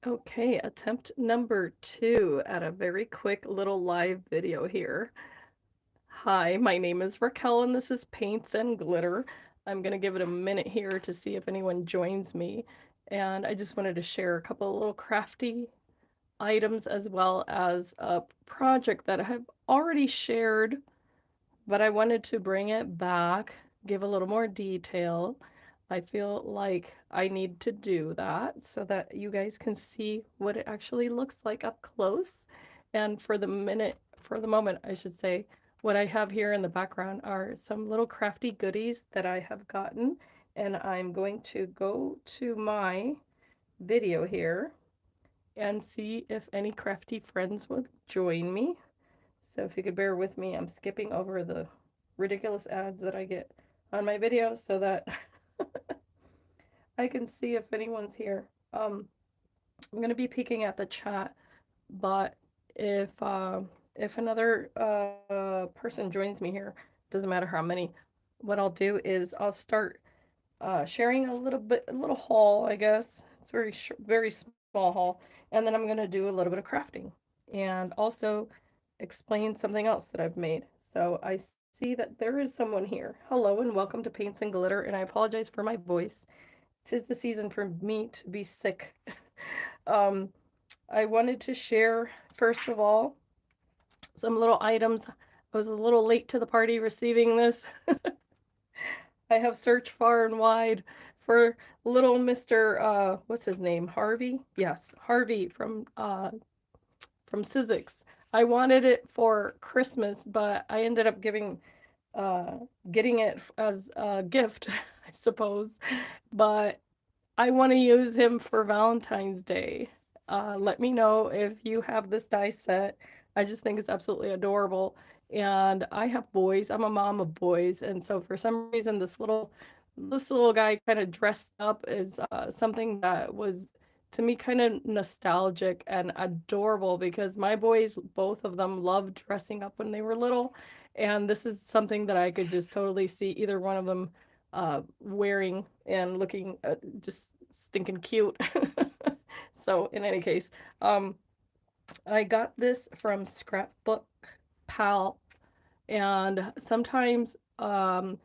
Okay, attempt number 2 at a very quick little live video here. Hi, my name is Raquel and this is Paints and Glitter. I'm going to give it a minute here to see if anyone joins me. And I just wanted to share a couple of little crafty items as well as a project that I have already shared, but I wanted to bring it back, give a little more detail. I feel like I need to do that so that you guys can see what it actually looks like up close. And for the moment, I should say, what I have here in the background are some little crafty goodies that I have gotten. And I'm going to go to my video here and see if any crafty friends would join me. So if you could bear with me, I'm skipping over the ridiculous ads that I get on my videos so that I can see if anyone's here. I'm going to be peeking at the chat, but if another person joins me here, doesn't matter how many, what I'll do is I'll start sharing a little haul, I guess. It's very small haul, and then I'm going to do a little bit of crafting and also explain something else that I've made. So I see that there is someone here. Hello and welcome to Paints and Glitter, and I apologize for my voice. 'Tis the season for me to be sick. um, I wanted to share, first of all, some little items. I was a little late to the party receiving this. I have searched far and wide for little Mr. What's his name? Harvey? Yes, Harvey from Sizzix. I wanted it for Christmas, but I ended up uh getting it as a gift, I suppose. But I want to use him for Valentine's Day. Let me know if you have this die set. I just think it's absolutely adorable. And I have boys. I'm a mom of boys, and so for some reason, this little guy kind of dressed up is something that was to me kind of nostalgic and adorable because my boys, both of them, loved dressing up when they were little, and this is something that I could just totally see either one of them wearing and looking just stinking cute. So in any case, um, I got this from Scrapbook Pal, and sometimes I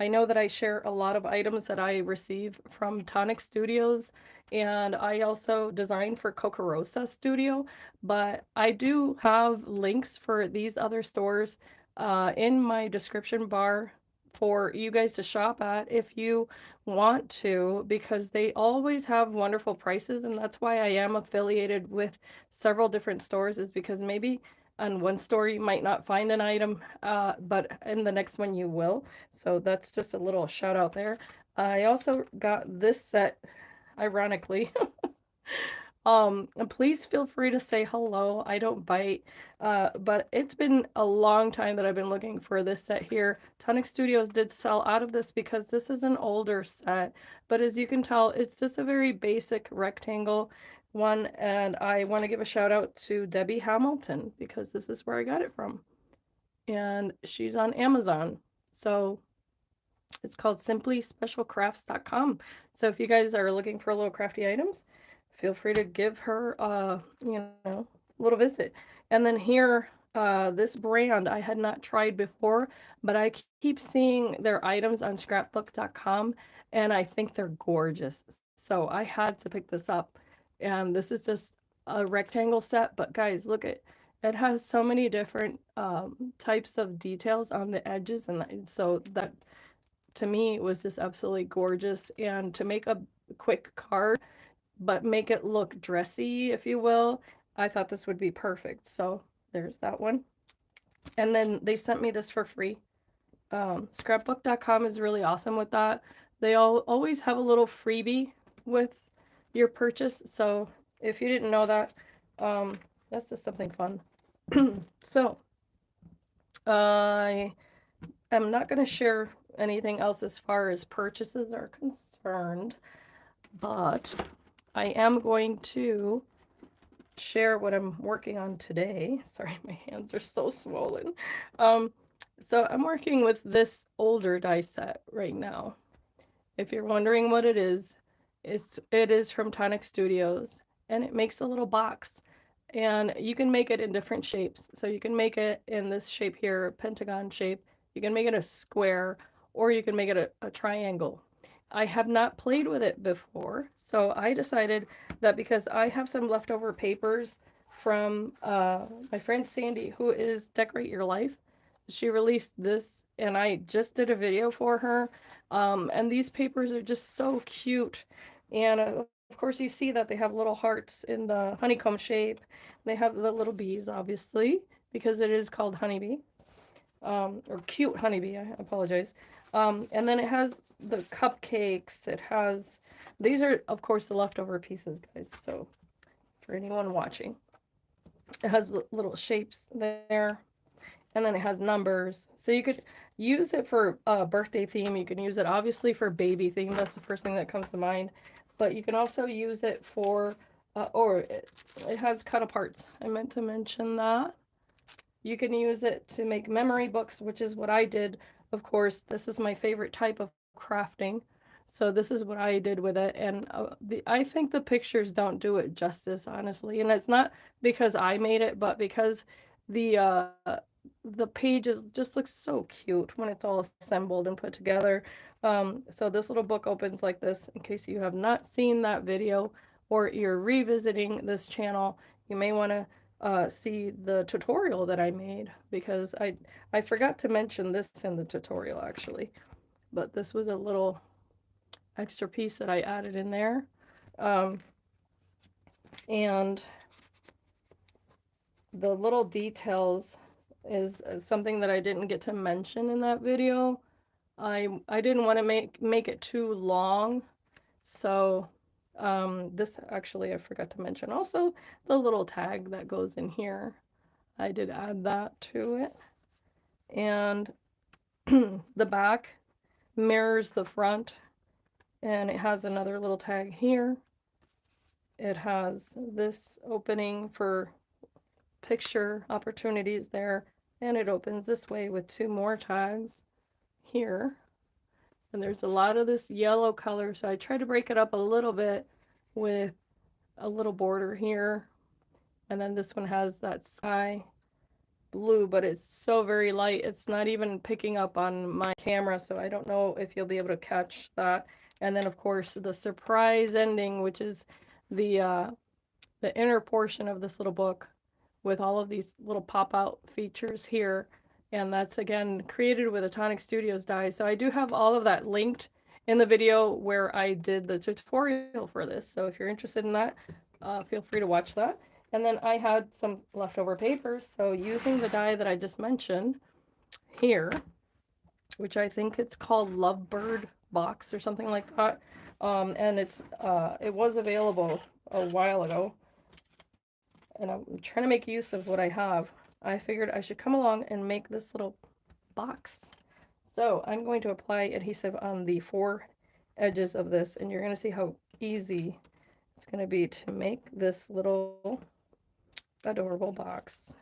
know that I share a lot of items that I receive from Tonic Studios, and I also design for Cocorosa Studio, but I do have links for these other stores in my description bar for you guys to shop at if you want to, because they always have wonderful prices, and that's why I am affiliated with several different stores, is because maybe on one store you might not find an item, but in the next one you will. So that's just a little shout out there. I also got this set, ironically. And please feel free to say hello. I don't bite. But it's been a long time that I've been looking for this set here. Tonic Studios did sell out of this because this is an older set. But as you can tell, it's just a very basic rectangle one. And I want to give a shout out to Debbie Hamilton because this is where I got it from. And she's on Amazon. So it's called simplyspecialcrafts.com. So if you guys are looking for little crafty items, feel free to give her a little visit. And then here, this brand I had not tried before, but I keep seeing their items on scrapbook.com and I think they're gorgeous. So I had to pick this up. And this is just a rectangle set, but guys, look at it has so many different types of details on the edges, and so that to me was just absolutely gorgeous. And to make a quick card but make it look dressy, if you will, I thought this would be perfect. So there's that one. And then they sent me this for free. Scrapbook.com is really awesome with that. They always have a little freebie with your purchase. So if you didn't know that, that's just something fun. So I am not going to share anything else as far as purchases are concerned, but I am going to share what I'm working on today. Sorry, my hands are so swollen. So I'm working with this older die set right now. If you're wondering what it is from Tonic Studios, and it makes a little box. And you can make it in different shapes. So you can make it in this shape here, pentagon shape. You can make it a square, or you can make it a triangle. I have not played with it before, so I decided that because I have some leftover papers from my friend Sandi, who is Decorate Your Life. She released this, and I just did a video for her. And these papers are just so cute. And of course, you see that they have little hearts in the honeycomb shape. They have the little bees, obviously, because it is called Honeybee, or Cute Honeybee, I apologize. And then it has the cupcakes. It has, these are, of course, the leftover pieces, guys. So for anyone watching, it has little shapes there. And then it has numbers. So you could use it for a birthday theme. You can use it obviously for baby theme. That's the first thing that comes to mind. But you can also use it for, it has cut aparts. I meant to mention that. You can use it to make memory books, which is what I did. Of course, this is my favorite type of crafting. So this is what I did with it. And I think the pictures don't do it justice, honestly. And it's not because I made it, but because the pages just look so cute when it's all assembled and put together. So this little book opens like this. In case you have not seen that video or you're revisiting this channel, you may want to see the tutorial that I made, because I forgot to mention this in the tutorial actually, but this was a little extra piece that I added in there. And the little details is something that I didn't get to mention in that video. I didn't want to make it too long, so this actually I forgot to mention also the little tag that goes in here. I did add that to it, and the back mirrors the front, and it has another little tag here. It has this opening for picture opportunities there, and it opens this way with two more tags here. And there's a lot of this yellow color, so I tried to break it up a little bit with a little border here. And then this one has that sky blue, but it's so very light, it's not even picking up on my camera, so I don't know if you'll be able to catch that. And then of course the surprise ending, which is the inner portion of this little book with all of these little pop-out features here. And that's again created with a Tonic Studios die. So I do have all of that linked in the video where I did the tutorial for this. So if you're interested in that, feel free to watch that. And then I had some leftover papers. So using the die that I just mentioned here, which I think it's called Lovebird Box or something like that. And it was available a while ago. And I'm trying to make use of what I have. I figured I should come along and make this little box. So I'm going to apply adhesive on the four edges of this, and you're going to see how easy it's going to be to make this little adorable box.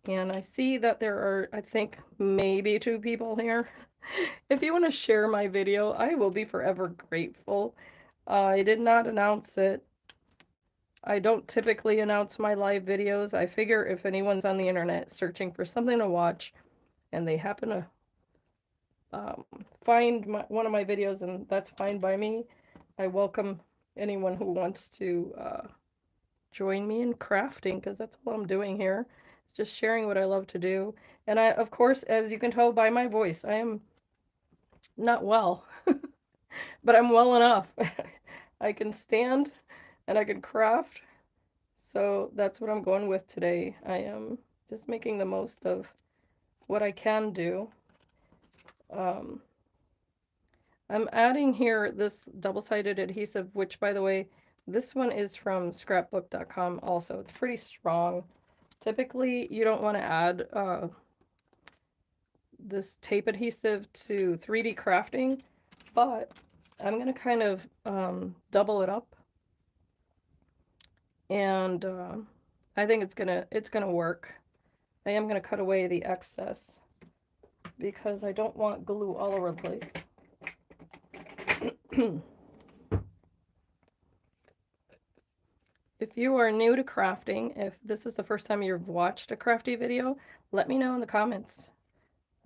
And I see that there are, I think, maybe 2 people here. If you want to share my video, I will be forever grateful. I did not announce it. I don't typically announce my live videos. I figure if anyone's on the internet searching for something to watch and they happen to find one of my videos, and that's fine by me, I welcome anyone who wants to join me in crafting, because that's all I'm doing here. It's just sharing what I love to do. And I, of course, as you can tell by my voice, I am not well, but I'm well enough. I can stand and I can craft. So that's what I'm going with today. I am just making the most of what I can do. I'm adding here this double-sided adhesive, which, by the way, this one is from scrapbook.com also. It's pretty strong. Typically, you don't want to add this tape adhesive to 3D crafting, but I'm going to kind of double it up. And I think it's gonna work. I am gonna cut away the excess because I don't want glue all over the place. If you are new to crafting, if this is the first time you've watched a crafty video, let me know in the comments.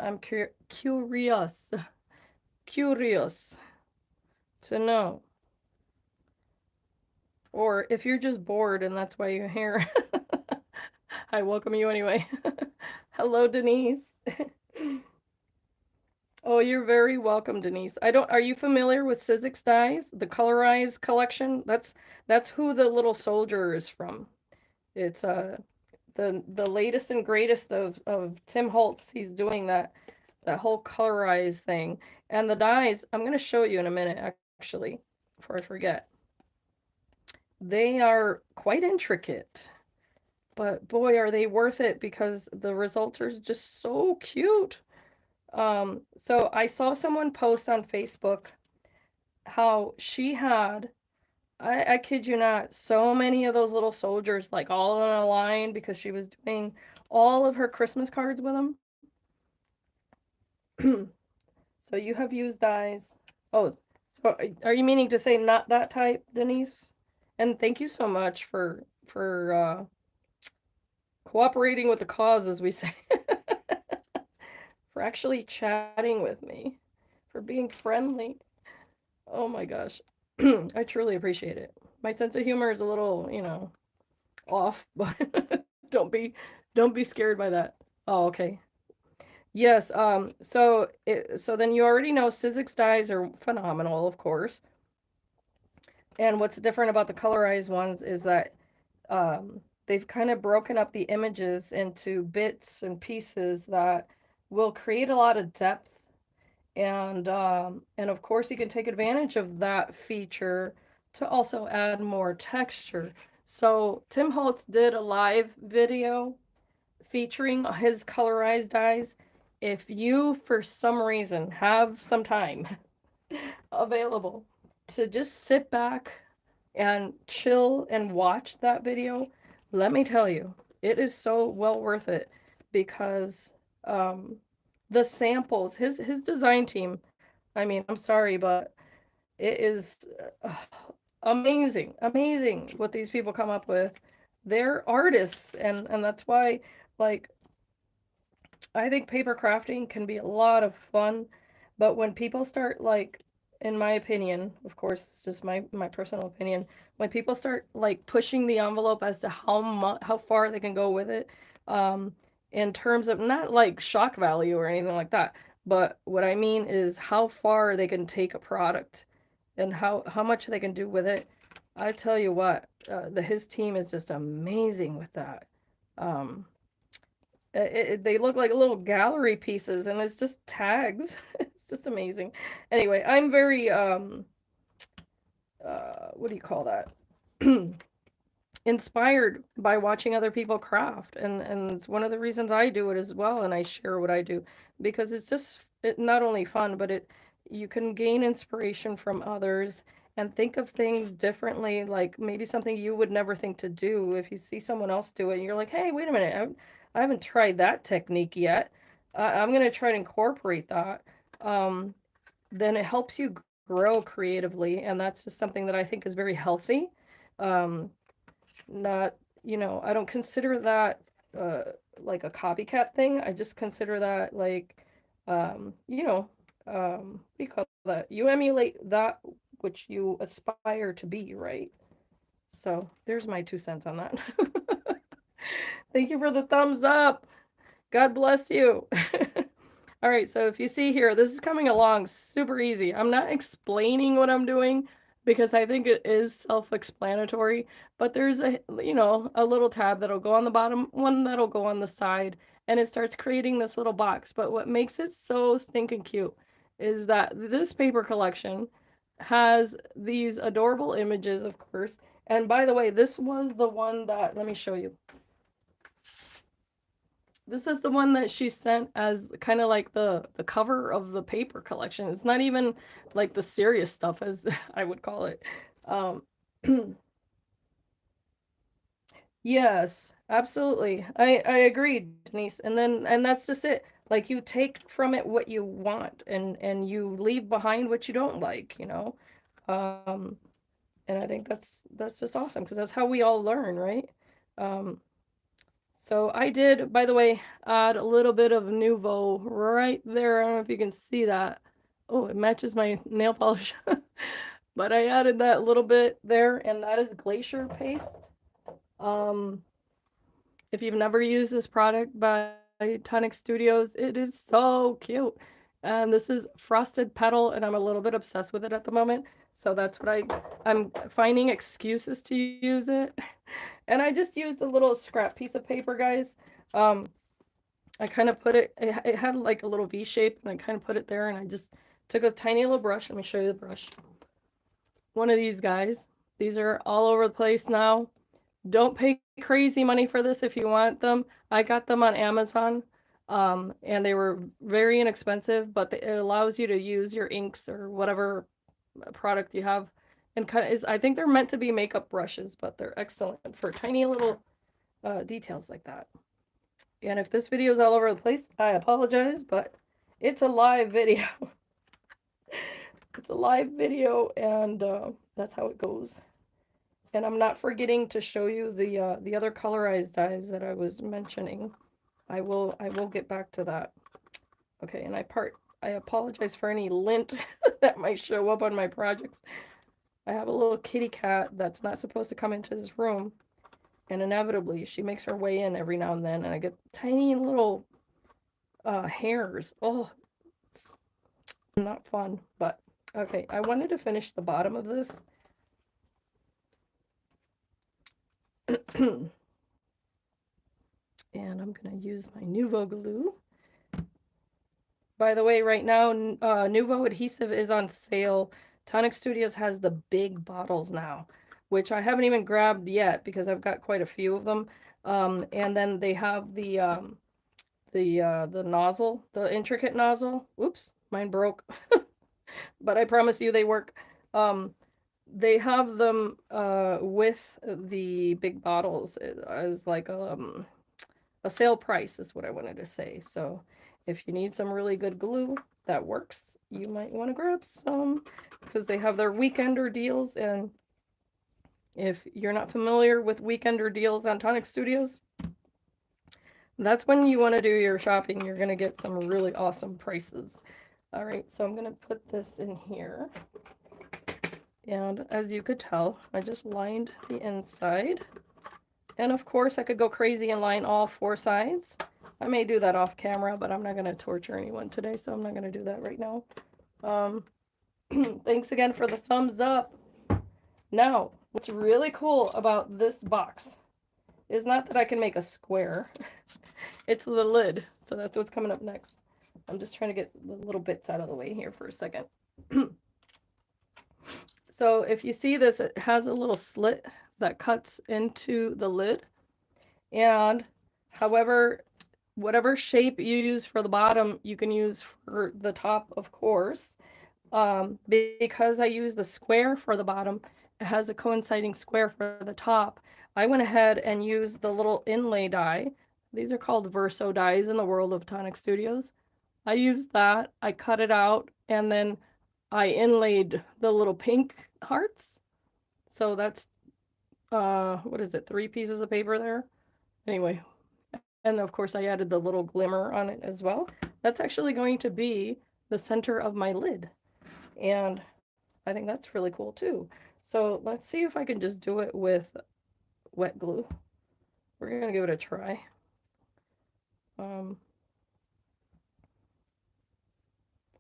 I'm curious to know. Or if you're just bored and that's why you're here, I welcome you anyway. Hello, Denise. Oh, you're very welcome, Denise. Are you familiar with Sizzix Dyes, the colorized collection? That's who the little soldier is from. It's the latest and greatest of Tim Holtz. He's doing that whole colorized thing. And the dyes, I'm going to show you in a minute, actually, before I forget. They are quite intricate, but boy, are they worth it because the results are just so cute. So I saw someone post on Facebook how she had, I kid you not, so many of those little soldiers like all in a line because she was doing all of her Christmas cards with them. So you have used dyes. Oh, so are you meaning to say not that type, Denise? And thank you so much for cooperating with the cause, as we say. For actually chatting with me, for being friendly. Oh my gosh. I truly appreciate it. My sense of humor is a little, off, but don't be scared by that. Oh, okay. Yes, so then you already know Sizzix dyes are phenomenal, of course. And what's different about the colorized ones is that they've kind of broken up the images into bits and pieces that will create a lot of depth. And of course you can take advantage of that feature to also add more texture. So Tim Holtz did a live video featuring his colorized dyes. If you, for some reason, have some time available to just sit back and chill and watch that video, let me tell you, it is so well worth it because the samples, his design team, I mean, I'm sorry, but it is amazing what these people come up with. They're artists, and that's why, like, I think paper crafting can be a lot of fun, but when people start, like, in my opinion, of course, it's just my personal opinion, when people start like pushing the envelope as to how far they can go with it, um, in terms of not like shock value or anything like that, but what I mean is how far they can take a product and how much they can do with it. I tell you what, his team is just amazing with that. Um, they look like little gallery pieces and it's just tags. It's just amazing. Anyway, I'm very what do you call that? Inspired by watching other people craft, and it's one of the reasons I do it as well, and I share what I do because it's just not only fun, but you can gain inspiration from others and think of things differently, like maybe something you would never think to do if you see someone else do it and you're like, hey, wait a minute, I haven't tried that technique yet. I'm gonna try to incorporate that. Then it helps you grow creatively, and that's just something that I think is very healthy. Um, not, I don't consider that like a copycat thing. I just consider that like, what do you call that? You emulate that which you aspire to be, right? So there's my 2 cents on that. Thank you for the thumbs up. God bless you. All right, so if you see here, this is coming along super easy. I'm not explaining what I'm doing because I think it is self-explanatory, but there's a little tab that'll go on the bottom, one that'll go on the side, and it starts creating this little box. But what makes it so stinking cute is that this paper collection has these adorable images, of course. And by the way, this was the one that, let me show you. This is the one that she sent as kind of like the cover of the paper collection. It's not even like the serious stuff, as I would call it. Um, yes, absolutely. I agree, Denise. And that's just it. Like you take from it what you want and you leave behind what you don't like, you know. Um, And I think that's just awesome because that's how we all learn, right? So I did, by the way, add a little bit of Nuvo right there. I don't know if you can see that. Oh, it matches my nail polish. But I added that little bit there, and that is glacier paste. Um, if you've never used this product by Tonic Studios, it is so cute. And this is frosted petal, and I'm a little bit obsessed with it at the moment. So that's what I'm finding excuses to use it. And I just used a little scrap piece of paper, guys. I kind of put it had like a little V shape, and I kind of put it there, and I just took a tiny little brush. Let me show you the brush. One of these guys. These are all over the place now. Don't pay crazy money for this if you want them. I got them on Amazon, and they were very inexpensive, but it allows you to use your inks or whatever product you have. And kind of is, I think they're meant to be makeup brushes, but they're excellent for tiny little details like that. And if this video is all over the place, I apologize, but it's a live video. It's a live video, and that's how it goes. And I'm not forgetting to show you the other colorized dyes that I was mentioning. I will get back to that. Okay, and I apologize for any lint that might show up on my projects. I have a little kitty cat that's not supposed to come into this room, and inevitably she makes her way in every now and then, and I get tiny little hairs. Oh, it's not fun, but okay. I wanted to finish the bottom of this. And I'm going to use my Nuvo glue. By the way, right now, Nuvo Adhesive is on sale. Tonic Studios has the big bottles now, which I haven't even grabbed yet because I've got quite a few of them. And then they have the nozzle, the intricate nozzle. Oops, mine broke. But I promise you they work. They have them with the big bottles as like a sale price is what I wanted to say. So if you need some really good glue that works, you might want to grab some because they have their weekender deals. And if you're not familiar with weekender deals on Tonic Studios, that's when you want to do your shopping. You're going to get some really awesome prices. All right, so I'm going to put this in here. And as you could tell, I just lined the inside. And of course, I could go crazy and line all four sides. I may do that off camera, but I'm not going to torture anyone today, so I'm not going to do that right now. Thanks again for the thumbs up. Now, what's really cool about this box is not that I can make a square. It's the lid, so that's what's coming up next. I'm just trying to get the little bits out of the way here for a second. So if you see this, it has a little slit that cuts into the lid. And however, whatever shape you use for the bottom, you can use for the top, of course. Because I use the square for the bottom, it has a coinciding square for the top. I went ahead and used the little inlay die. These are called Verso dies in the world of Tonic Studios. I used that, I cut it out, and then I inlaid the little pink hearts. So that's, what is it, 3 pieces of paper there? Anyway, and of course I added the little glimmer on it as well. That's actually going to be the center of my lid. And I think that's really cool too. So let's see if I can just do it with wet glue. We're going to give it a try.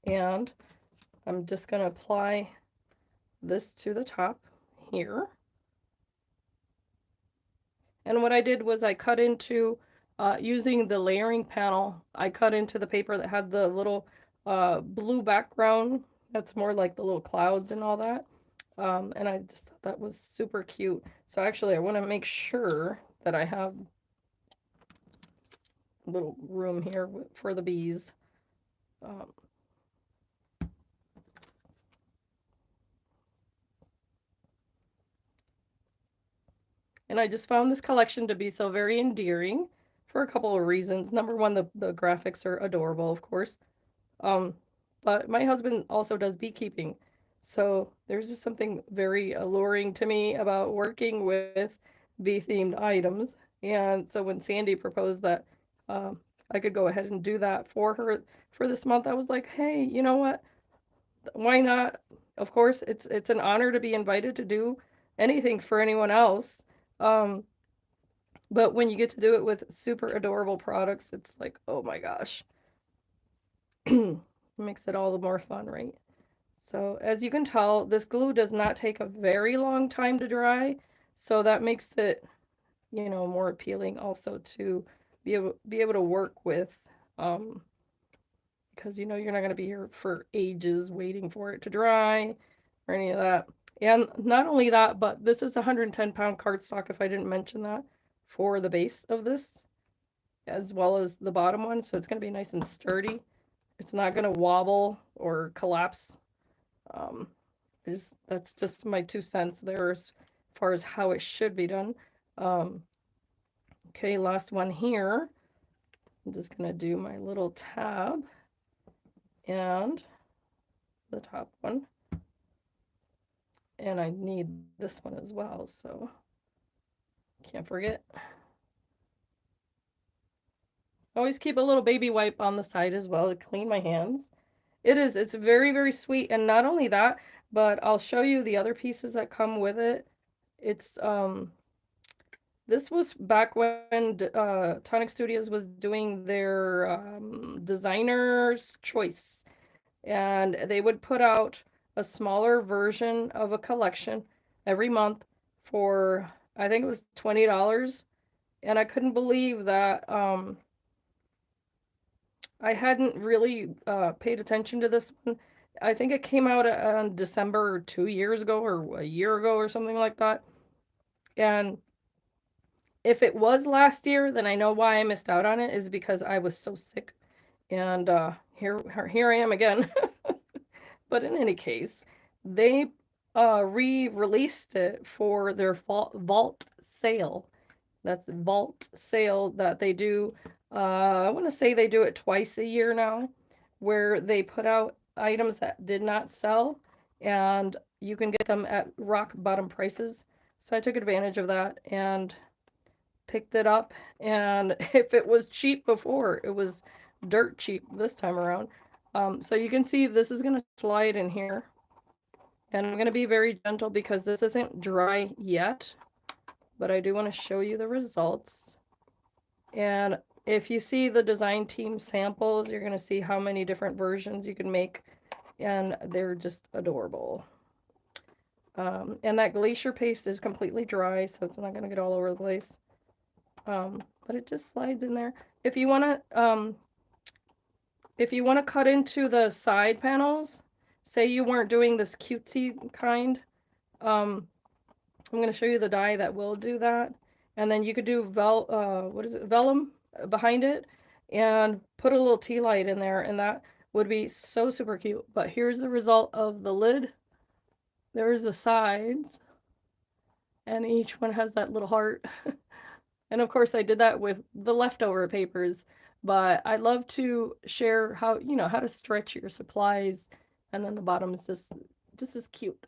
And I'm just going to apply this to the top here. And what I did was I cut into, using the layering panel, I cut into the paper that had the little blue background. That's more like the little clouds and all that. And I just thought that was super cute. So actually I want to make sure that I have a little room here for the bees. And I just found this collection to be so very endearing for a couple of reasons. Number one, the graphics are adorable, of course. But my husband also does beekeeping. So there's just something very alluring to me about working with bee-themed items. And so when Sandi proposed that I could go ahead and do that for her for this month, I was like, hey, you know what? Why not? Of course, it's an honor to be invited to do anything for anyone else. Um, but when you get to do it with super adorable products, it's like, oh my gosh. It makes it all the more fun, right? So as you can tell, this glue does not take a very long time to dry, so that makes it, you know, more appealing also to be able to work with, um, because you know you're not going to be here for ages waiting for it to dry or any of that. And not only that, but this is a 110-pound cardstock, if I didn't mention that, for the base of this, as well as the bottom one, so it's going to be nice and sturdy. It's not going to wobble or collapse. Um, that's just my 2 cents there as far as how it should be done. Um, okay, last one here. I'm just gonna do my little tab and the top one. And I need this one as well, so can't forget. Always keep a little baby wipe on the side as well to clean my hands. It's very, very sweet. And not only that, but I'll show you the other pieces that come with it. It's, this was back when Tonic Studios was doing their designer's choice. And they would put out a smaller version of a collection every month for, I think it was $20. And I couldn't believe that I hadn't really paid attention to this one. I think it came out on December 2 years ago or a year ago or something like that. And if it was last year, then I know why I missed out on it is because I was so sick. And here I am again. But in any case, they re-released it for their vault sale. That's vault sale that they do. I want to say they do it twice a year now, where they put out items that did not sell, and you can get them at rock bottom prices. So I took advantage of that and picked it up. And if it was cheap before, it was dirt cheap this time around. So you can see this is going to slide in here. And I'm going to be very gentle because this isn't dry yet, but I do want to show you the results. And if you see the design team samples, you're going to see how many different versions you can make, and they're just adorable. And that glacier paste is completely dry, so it's not going to get all over the place. But it just slides in there. If you want to cut into the side panels, say you weren't doing this cutesy kind, I'm going to show you the die that will do that. And then you could do vellum behind it and put a little tea light in there, and that would be so super cute. But here's the result of the lid. There's the sides, and each one has that little heart. And of course I did that with the leftover papers, but I love to share how, you know, how to stretch your supplies. And then the bottom is just as cute.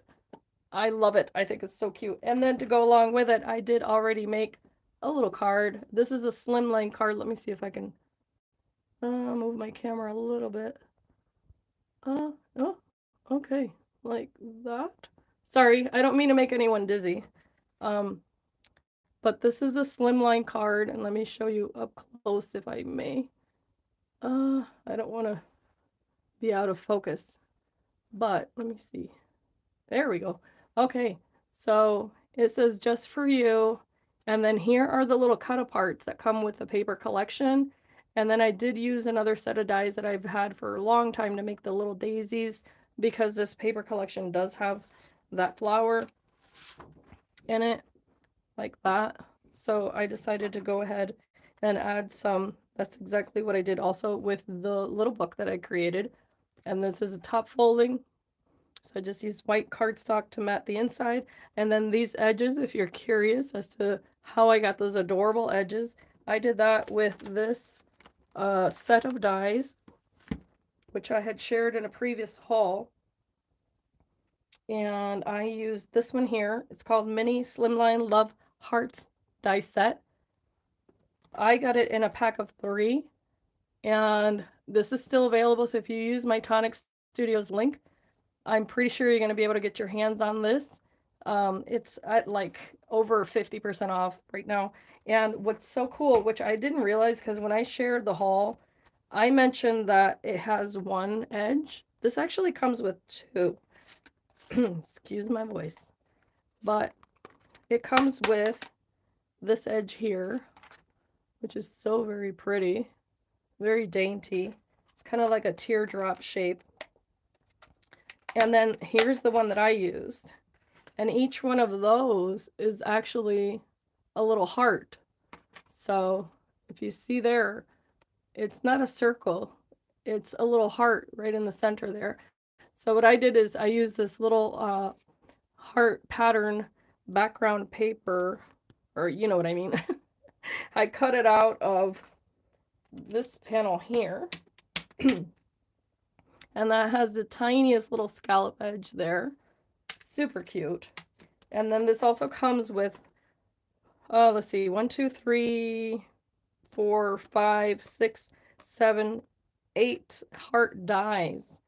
I love it. I think it's so cute. And then to go along with it, I did already make a little card. This is a Slimline card. Let me see if I can move my camera a little bit. Oh, okay. Like that. Sorry, I don't mean to make anyone dizzy. But this is a Slimline card, and let me show you up close if I may. I don't want to be out of focus, but let me see. There we go. Okay, so it says just for you. And then here are the little cut aparts that come with the paper collection. And then I did use another set of dies that I've had for a long time to make the little daisies, because this paper collection does have that flower in it like that. So I decided to go ahead and add some. That's exactly what I did also with the little book that I created. And this is a top folding. So I just used white cardstock to mat the inside. And then these edges, if you're curious as to how I got those adorable edges, I did that with this set of dies, which I had shared in a previous haul. And I used this one here. It's called Mini Slimline Love Hearts die set. I got it in a pack of 3, and this is still available. So if you use my Tonic Studios link, I'm pretty sure you're going to be able to get your hands on this. It's at like over 50% off right now. And what's so cool, which I didn't realize because when I shared the haul, I mentioned that it has 1 edge. This actually comes with 2. Excuse my voice. But it comes with this edge here, which is so very pretty, very dainty. It's kind of like a teardrop shape. And then here's the one that I used. And each one of those is actually a little heart. So if you see there, it's not a circle, it's a little heart right in the center there. So what I did is I used this little heart pattern background paper, or you know what I mean. I cut it out of this panel here. And that has the tiniest little scallop edge there. Super cute. And then this also comes with, let's see, 1, 2, 3, 4, 5, 6, 7, 8 heart dies.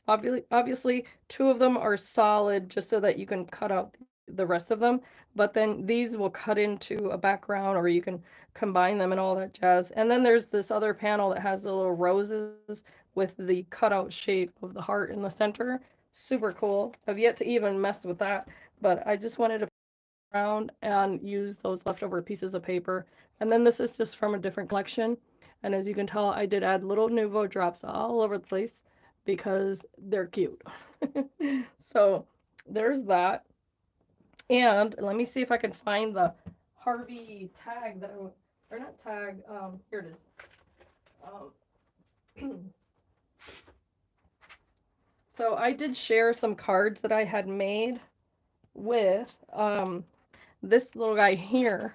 Obviously 2 of them are solid just so that you can cut out the rest of them, but then these will cut into a background, or you can combine them and all that jazz. And then there's this other panel that has the little roses with the cutout shape of the heart in the center. Super cool. I've yet to even mess with that, but I just wanted to around and use those leftover pieces of paper. And then this is just from a different collection. And as you can tell, I did add little Nuvo drops all over the place because they're cute. So there's that. And let me see if I can find the Harvey tag that or not tag, here it is. So I did share some cards that I had made with this little guy here,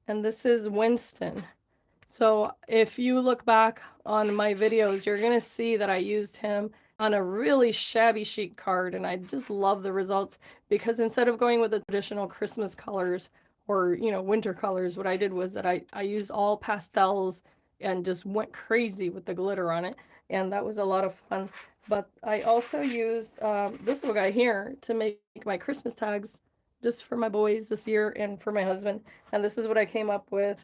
and this is Winston. So if you look back on my videos, you're going to see that I used him on a really shabby chic card, and I just love the results because instead of going with the traditional Christmas colors or, you know, winter colors, what I did was that I used all pastels and just went crazy with the glitter on it, and that was a lot of fun. But I also used this little guy here to make my Christmas tags just for my boys this year and for my husband, and this is what I came up with.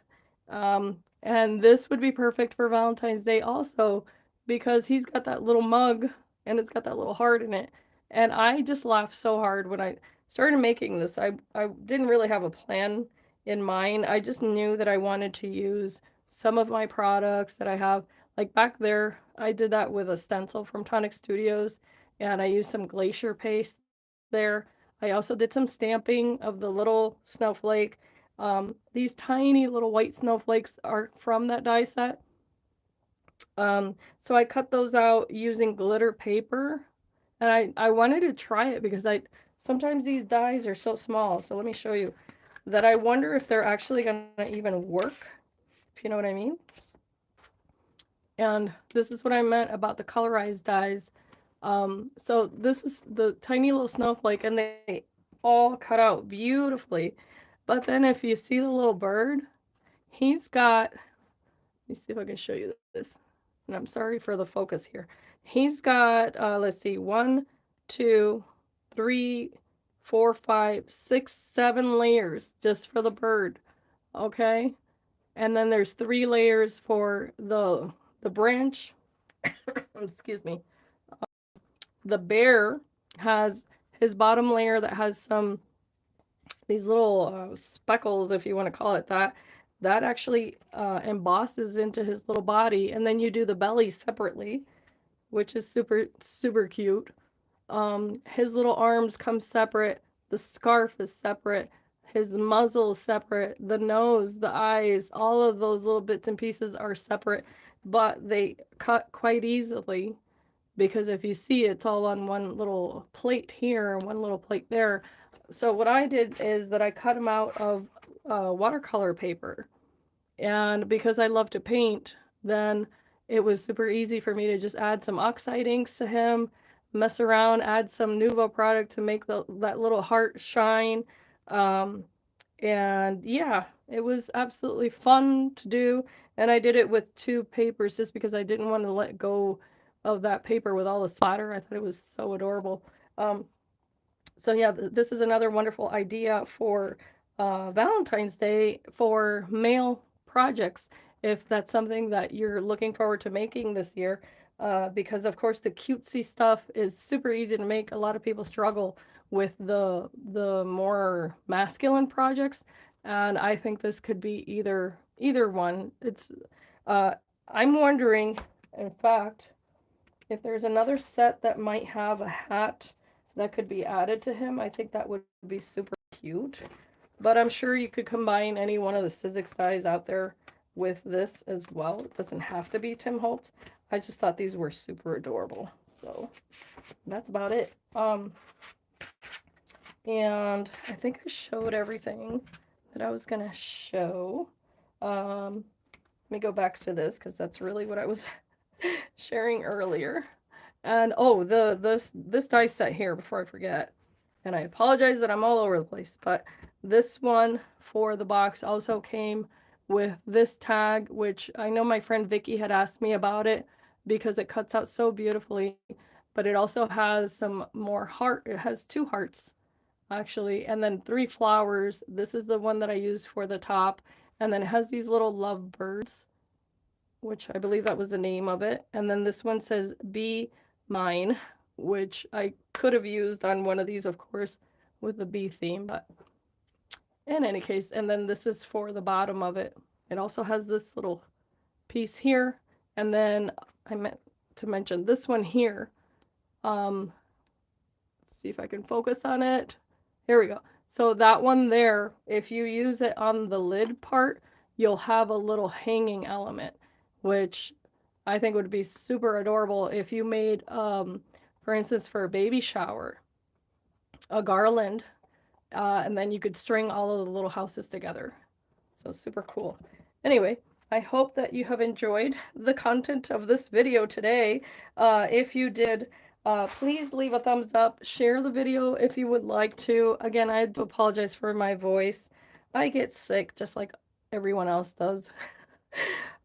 And this would be perfect for Valentine's Day also because he's got that little mug and it's got that little heart in it. And I just laughed so hard when I started making this. I didn't really have a plan in mind. I just knew that I wanted to use some of my products that I have. Like back there, I did that with a stencil from Tonic Studios, and I used some glacier paste there. I also did some stamping of the little snowflake. These tiny little white snowflakes are from that die set. So I cut those out using glitter paper, and I wanted to try it because sometimes these dies are so small. So let me show you that I wonder if they're actually gonna even work, if you know what I mean. And this is what I meant about the colorized dies. So this is the tiny little snowflake, and they all cut out beautifully. But then if you see the little bird, he's got, let me see if I can show you this. And I'm sorry for the focus here. He's got, let's see, 1, 2, 3, 4, 5, 6, 7 layers just for the bird. Okay. And then there's 3 layers for the branch. Excuse me. The bear has his bottom layer that has some these little speckles, if you want to call it that, that actually embosses into his little body, and then you do the belly separately, which is super, super cute. His little arms come separate, the scarf is separate, his muzzle is separate, the nose, the eyes, all of those little bits and pieces are separate, but they cut quite easily because if you see, it's all on one little plate here, one little plate there. So what I did is that I cut him out of watercolor paper. And because I love to paint, then it was super easy for me to just add some oxide inks to him, mess around, add some Nuvo product to make that little heart shine. And yeah, it was absolutely fun to do. And I did it with 2 papers just because I didn't want to let go of that paper with all the splatter. I thought it was so adorable. So yeah, this is another wonderful idea for Valentine's Day for mail projects, if that's something that you're looking forward to making this year. Because of course the cutesy stuff is super easy to make. A lot of people struggle with the more masculine projects, and I think this could be either one. It's I'm wondering, in fact, if there's another set that might have a hat that could be added to him, I think that would be super cute. But I'm sure you could combine any one of the Sizzix dyes out there with this as well. It doesn't have to be Tim Holtz. I just thought these were super adorable. So that's about it. And I think I showed everything that I was gonna show. Let me go back to this because that's really what I was sharing earlier. And oh, this dice set here, before I forget, and I apologize that I'm all over the place, but this one for the box also came with this tag, which I know my friend Vicky had asked me about it because it cuts out so beautifully, but it also has some more heart. It has 2 hearts actually, and then 3 flowers. This is the one that I use for the top, and then it has these little love birds, which I believe that was the name of it. And then this one says Be Mine, which I could have used on one of these, of course, with the bee theme, but in any case. And then this is for the bottom of it. It also has this little piece here. And then I meant to mention this one here. Let's see if I can focus on it. Here we go. So that one there, if you use it on the lid part, you'll have a little hanging element, which I think would be super adorable if you made, for instance, for a baby shower, a garland, and then you could string all of the little houses together. So super cool. Anyway, I hope that you have enjoyed the content of this video today. If you did, please leave a thumbs up, share the video if you would like to. Again, I do apologize for my voice. I get sick just like everyone else does.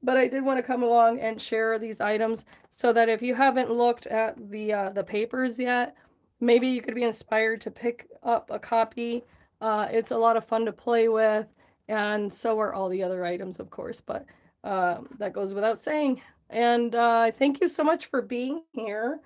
But I did want to come along and share these items so that if you haven't looked at the papers yet, maybe you could be inspired to pick up a copy. It's a lot of fun to play with, and so are all the other items, of course, but that goes without saying. And thank you so much for being here.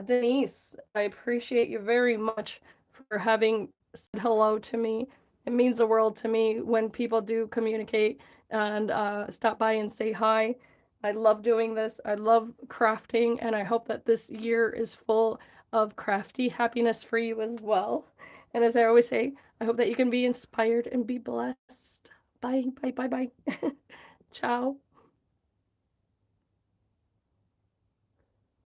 Denise, I appreciate you very much for having said hello to me. It means the world to me when people do communicate and stop by and say hi. I love doing this. I love crafting, and I hope that this year is full of crafty happiness for you as well. And as I always say, I hope that you can be inspired and be blessed. Bye, bye, bye, bye. Ciao.